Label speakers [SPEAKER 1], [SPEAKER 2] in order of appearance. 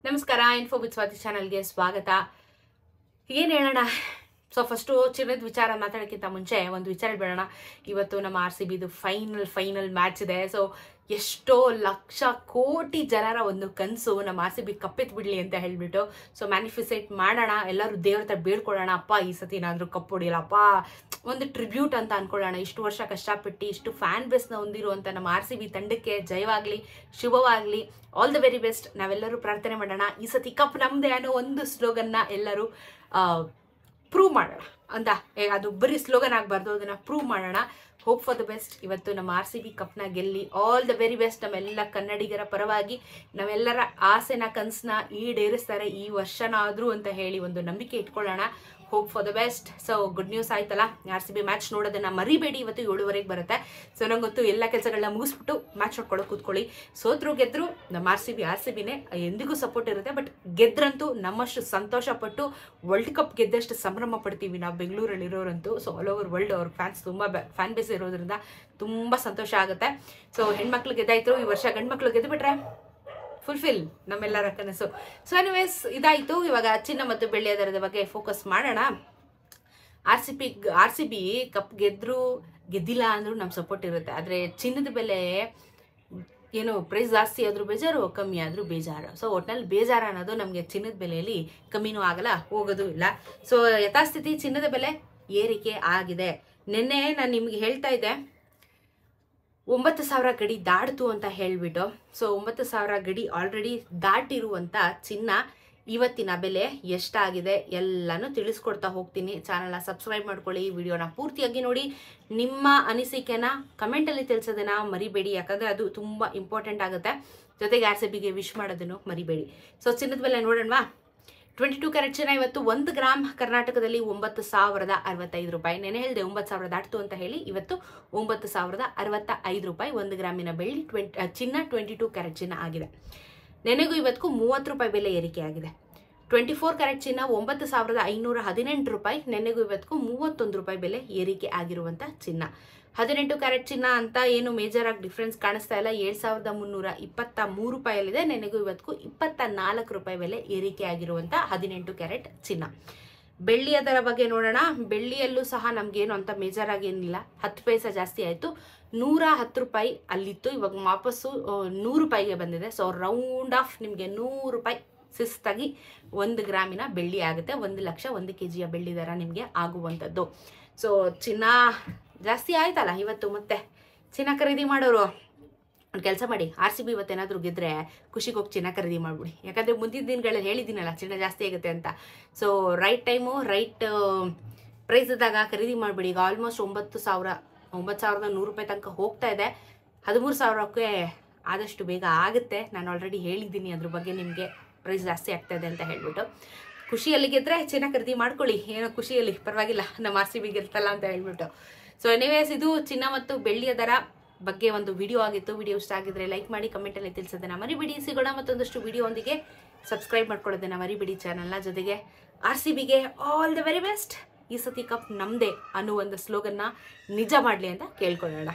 [SPEAKER 1] ನಮಸ್ಕಾರ info with Swati ಚಾನಲ್ಗೆ ಸ್ವಾಗತ. ಏನು ಹೇಳೋಣ, ಸೊ ಫಸ್ಟು ಚಿನ್ನದ ವಿಚಾರ ಮಾತಾಡೋಕ್ಕಿಂತ ಮುಂಚೆ ಒಂದು ವಿಚಾರ ಬೇಡೋಣ. ಇವತ್ತು ನಮ್ಮ RCBದು ಫೈನಲ್ ಮ್ಯಾಚ್ ಇದೆ. ಸೊ ಎಷ್ಟೋ ಲಕ್ಷ ಕೋಟಿ ಜನರ ಒಂದು ಕನಸು ನಮ್ಮ RCB ಕಪ್ಪೆತ್ತು ಬಿಡಲಿ ಅಂತ ಹೇಳಿಬಿಟ್ಟು ಸೊ ಮ್ಯಾನಿಫೆಸ್ಟೇಟ್ ಮಾಡೋಣ, ಎಲ್ಲರೂ ದೇವ್ರ ಹತ್ರ ಬೇಡ್ಕೊಳ್ಳೋಣ, ಅಪ್ಪ ಈ ಸತಿ ಏನಾದರೂ ಕಪ್ ಹೊಡಿಯಲ್ಲಪ್ಪ, ಒಂದು ಟ್ರಿಬ್ಯೂಟ್ ಅಂತ ಅನ್ಕೊಳ್ಳೋಣ. ಇಷ್ಟು ವರ್ಷ ಕಷ್ಟಪಟ್ಟು ಇಷ್ಟು ಫ್ಯಾನ್ ಬೇಸ್ನ ಹೊಂದಿರುವಂಥ ನಮ್ಮ RCB ತಂಡಕ್ಕೆ ಜಯವಾಗಲಿ, ಶುಭವಾಗಲಿ, ಆಲ್ ದ ವೆರಿ ಬೆಸ್ಟ್. ನಾವೆಲ್ಲರೂ ಪ್ರಾರ್ಥನೆ ಮಾಡೋಣ ಈ ಸತಿ ಕಪ್ ನಮ್ಮದೇ ಅನ್ನೋ ಒಂದು ಸ್ಲೋಗನ್ನ ಎಲ್ಲರೂ ಪ್ರೂವ್ ಮಾಡೋಣ ಅಂತ. ಅದು ಬರೀ ಸ್ಲೋಗನ್ ಆಗಬಾರ್ದು, ಅದನ್ನು ಪ್ರೂವ್ ಮಾಡೋಣ. Hope for the best. ಇವತ್ತು ನಮ್ಮ RCB ಕಪ್ನ ಗೆಲ್ಲಿ ಆಲ್ ದ ವೆರಿ ಬೆಸ್ಟ್. ನಮ್ಮೆಲ್ಲ ಕನ್ನಡಿಗರ ಪರವಾಗಿ ನಾವೆಲ್ಲರ ಆಸೆನ ಕನಸನ್ನ ಈಡೇರಿಸ್ತಾರೆ ಈ ವರ್ಷನಾದರೂ ಅಂತ ಹೇಳಿ ಒಂದು ನಂಬಿಕೆ ಇಟ್ಕೊಳ್ಳೋಣ. Hope for the best. So good news ಆಯ್ತಲ್ಲ, RCB ಮ್ಯಾಚ್ ನೋಡೋದನ್ನ ಮರಿಬೇಡಿ. ಇವತ್ತು 7:15 ಬರುತ್ತೆ. ಸೊ ನಂಗೊತ್ತು ಎಲ್ಲ ಕೆಲಸಗಳನ್ನ ಮುಗಿಸ್ಬಿಟ್ಟು ಮ್ಯಾಚ್ ನೋಡ್ಕೊಳ್ಳೋ ಕೂತ್ಕೊಳ್ಳಿ. ಸೋತ್ರು ಗೆದ್ರು ನಮ್ಮ RCBನೇ ಎಂದಿಗೂ ಸಪೋರ್ಟ್ ಇರುತ್ತೆ. ಬಟ್ ಗೆದ್ರಂತೂ ನಮ್ಮಷ್ಟು ಸಂತೋಷ ಪಟ್ಟು ವರ್ಲ್ಡ್ ಕಪ್ ಗೆದ್ದಷ್ಟು ಸಂಭ್ರಮ ಪಡ್ತೀವಿ ನಾವು ಬೆಂಗಳೂರಲ್ಲಿರೋರಂತೂ. ಸೊ ಆಲ್ ಓವರ್ ವರ್ಲ್ಡ್ ಅವ್ರ ಫ್ಯಾನ್ಸ್ ತುಂಬ ಫ್ಯಾನ್ ಬೇಸ್ ಇರೋದ್ರಿಂದ ತುಂಬ ಸಂತೋಷ ಆಗುತ್ತೆ. ಸೊ ಹೆಣ್ಮಕ್ಳು ಗೆದ್ದಾಯ್ತು, ಈ ವರ್ಷ ಗಂಡು ಮಕ್ಳು ಗೆದ್ದುಬಿಟ್ರೆ ಫುಲ್ಫಿಲ್ ನಮ್ಮೆಲ್ಲರ ಕನಸು. ಸೊ ಎನಿವೇಸ್ ಇದಾಯಿತು. ಇವಾಗ ಚಿನ್ನ ಮತ್ತು ಬೆಳ್ಳಿಯ ದರದ ಬಗ್ಗೆ ಫೋಕಸ್ ಮಾಡೋಣ. RCB ಕಪ್ ಗೆದ್ದರೂ ಗೆದ್ದಿಲ್ಲ ಅಂದರೂ ನಮ್ಮ ಸಪೋರ್ಟ್ ಇರುತ್ತೆ. ಆದರೆ ಚಿನ್ನದ ಬೆಲೆ ಏನು ಪ್ರೈಸ್ ಜಾಸ್ತಿ ಆದರೂ ಬೇಜಾರು, ಕಮ್ಮಿ ಆದರೂ ಬೇಜಾರು. ಸೊ ಒಟ್ಟಿನಲ್ಲಿ ಬೇಜಾರು ಅನ್ನೋದು ನಮಗೆ ಚಿನ್ನದ ಬೆಲೆಯಲ್ಲಿ ಕಮ್ಮಿನೂ ಆಗಲ್ಲ, ಹೋಗೋದು ಇಲ್ಲ. ಸೊ ಯಥಾಸ್ಥಿತಿ ಚಿನ್ನದ ಬೆಲೆ ಏರಿಕೆ ಆಗಿದೆ. ನಿನ್ನೆ ನಾನು ನಿಮಗೆ ಹೇಳ್ತಾ ಇದ್ದೆ 9,000 ಗಡಿ ದಾಟ್ತು ಅಂತ ಹೇಳಿಬಿಟ್ಟು. ಸೊ 9,000 ಗಡಿ ಆಲ್ರೆಡಿ ದಾಟಿರುವಂಥ ಚಿನ್ನ ಇವತ್ತಿನ ಬೆಲೆ ಎಷ್ಟಾಗಿದೆ ಎಲ್ಲನೂ ತಿಳಿಸ್ಕೊಡ್ತಾ ಹೋಗ್ತೀನಿ. ಚಾನಲ್ನ ಸಬ್ಸ್ಕ್ರೈಬ್ ಮಾಡ್ಕೊಳ್ಳಿ, ವಿಡಿಯೋನ ಪೂರ್ತಿಯಾಗಿ ನೋಡಿ, ನಿಮ್ಮ ಅನಿಸಿಕೆನ ಕಮೆಂಟಲ್ಲಿ ತಿಳಿಸೋದನ್ನ ಮರಿಬೇಡಿ, ಯಾಕಂದರೆ ಅದು ತುಂಬ ಇಂಪಾರ್ಟೆಂಟ್ ಆಗುತ್ತೆ. ಜೊತೆಗೆ RCBಗೆ ವಿಶ್ ಮಾಡೋದನ್ನು ಮರಿಬೇಡಿ. ಸೊ ಚಿನ್ನದ ಬೆಲೆ ನೋಡೋಣವಾ. 22 ಕ್ಯಾರೆಟ್ ಚಿನ್ನ ಇವತ್ತು 1 ಗ್ರಾಮ್ ಕರ್ನಾಟಕದಲ್ಲಿ 9,065 ರೂಪಾಯಿ. ನೆನೆ ಹೇಳಿದೆ 9,000 ದಾಟ್ತು ಅಂತ ಹೇಳಿ. ಇವತ್ತು 9,065 ರೂಪಾಯಿ 1 ಗ್ರಾಮಿನ ಬೆಳ್ಳಿ ಚಿನ್ನ 22 ಕ್ಯಾರೆಟ್ ಚಿನ್ನ ಆಗಿದೆ. ನೆನೆಗೂ ಇವತ್ತಿಗೂ 30 ರೂಪಾಯಿ ಬೆಲೆ ಏರಿಕೆ ಆಗಿದೆ. 24 ಕ್ಯಾರೆಟ್ ಚಿನ್ನ 9,518 ರೂಪಾಯಿ. ನೆನೆಗೂ ಇವತ್ತಿಗೂ 31 ರೂಪಾಯಿ ಬೆಲೆ ಏರಿಕೆ ಆಗಿರುವಂಥ ಚಿನ್ನ. 18 ಕ್ಯಾರೆಟ್ ಚಿನ್ನ ಅಂತ ಏನು ಮೇಜರ್ ಆಗಿ ಡಿಫ್ರೆನ್ಸ್ ಕಾಣಿಸ್ತಾ ಇಲ್ಲ. 7,323 ರೂಪಾಯಲ್ಲಿದೆ. ನೆನೆಗೂ ಇವತ್ತಿಗೂ 24 ರೂಪಾಯಿ ಬೆಲೆ ಏರಿಕೆ ಆಗಿರುವಂಥ 18 ಕ್ಯಾರೆಟ್ ಚಿನ್ನ. ಬೆಳ್ಳಿಯ ದರ ಬಗ್ಗೆ ನೋಡೋಣ. ಬೆಳ್ಳಿಯಲ್ಲೂ ಸಹ ನಮಗೇನು ಅಂತ ಮೇಜರ್ ಆಗೇನಿಲ್ಲ, 10 ಪೈಸೆ ಜಾಸ್ತಿ ಆಯಿತು. 110 ರೂಪಾಯಿ ಅಲ್ಲಿತ್ತು, ಇವಾಗ ವಾಪಸ್ಸು 100 ರೂಪಾಯಿಗೆ ಬಂದಿದೆ. ಸೊ ರೌಂಡ್ ಆಫ್ ನಿಮಗೆ 100 ರೂಪಾಯಿ ಶಿಸ್ತಾಗಿ 1 ಗ್ರಾಮಿನ ಬೆಳ್ಳಿ ಆಗುತ್ತೆ. 1 ಲಕ್ಷ 1 kg ಬೆಳ್ಳಿ ದರ ನಿಮಗೆ ಆಗುವಂಥದ್ದು. ಸೊ ಚಿನ್ನ ಜಾಸ್ತಿ ಆಯ್ತಲ್ಲ ಇವತ್ತು. ಮತ್ತೆ ಚಿನ್ನ ಖರೀದಿ ಮಾಡೋರು ಒಂದು ಕೆಲಸ ಮಾಡಿ, RCB ಇವತ್ತೇನಾದರೂ ಗೆದ್ದರೆ ಖುಷಿಗೆ ಹೋಗಿ ಚಿನ್ನ ಖರೀದಿ ಮಾಡಿಬಿಡಿ. ಯಾಕಂದರೆ ಮುಂದಿನ ದಿನಗಳಲ್ಲಿ ಹೇಳಿದ್ದೀನಲ್ಲ ಚಿನ್ನ ಜಾಸ್ತಿ ಆಗುತ್ತೆ ಅಂತ. So right time right price ಇದ್ದಾಗ ಖರೀದಿ ಮಾಡಿಬಿಡಿ. ಈಗ ಆಲ್ಮೋಸ್ಟ್ 9,100 ರೂಪಾಯಿ ತನಕ ಹೋಗ್ತಾ ಇದೆ. 13,000ಕ್ಕೆ ಆದಷ್ಟು ಬೇಗ ಆಗುತ್ತೆ. ನಾನು ಆಲ್ರೆಡಿ ಹೇಳಿದ್ದೀನಿ ಅದ್ರ ಬಗ್ಗೆ ನಿಮಗೆ, ಪ್ರೈಸ್ ಜಾಸ್ತಿ ಆಗ್ತಾಯಿದೆ ಅಂತ ಹೇಳ್ಬಿಟ್ಟು. ಖುಷಿಯಲ್ಲಿ ಗೆದ್ದರೆ ಚಿನ್ನ ಖರೀದಿ ಮಾಡ್ಕೊಳ್ಳಿ, ಏನೋ ಖುಷಿಯಲ್ಲಿ ಪರವಾಗಿಲ್ಲ, ನಮ್ಮ RCB ಗೆಲ್ತಲ್ಲ ಅಂತ ಹೇಳ್ಬಿಟ್ಟು. ಸೊ ಎನಿವೇಸ್ ಇದು ಚಿನ್ನ ಮತ್ತು ಬೆಳ್ಳಿಯ ದರ ಬಗ್ಗೆ ಒಂದು ವಿಡಿಯೋ ಆಗಿತ್ತು. ವಿಡಿಯೋ ಇಷ್ಟ ಆಗಿದ್ರೆ ಲೈಕ್ ಮಾಡಿ, ಕಮೆಂಟಲ್ಲಿ ತಿಳಿಸೋದನ್ನ ಮರಿಬೇಡಿ. ಸಿಗೋಣ ಮತ್ತೊಂದಷ್ಟು ವಿಡಿಯೋ ಒಂದಿಗೆ. ಸಬ್ಸ್ಕ್ರೈಬ್ ಮಾಡ್ಕೊಳ್ಳೋದನ್ನ ಮರಿಬೇಡಿ ಚಾನಲ್ನ. ಜೊತೆಗೆ RCBಗೆ ಆಲ್ ದ ವೆರಿ ಬೆಸ್ಟ್. ಈ ಸತಿ ಕಪ್ ನಮ್ಮದೇ ಅನ್ನೋ ಒಂದು ಸ್ಲೋಗನ್ನ ನಿಜ ಮಾಡಲಿ ಅಂತ ಕೇಳ್ಕೊಳ್ಳೋಣ.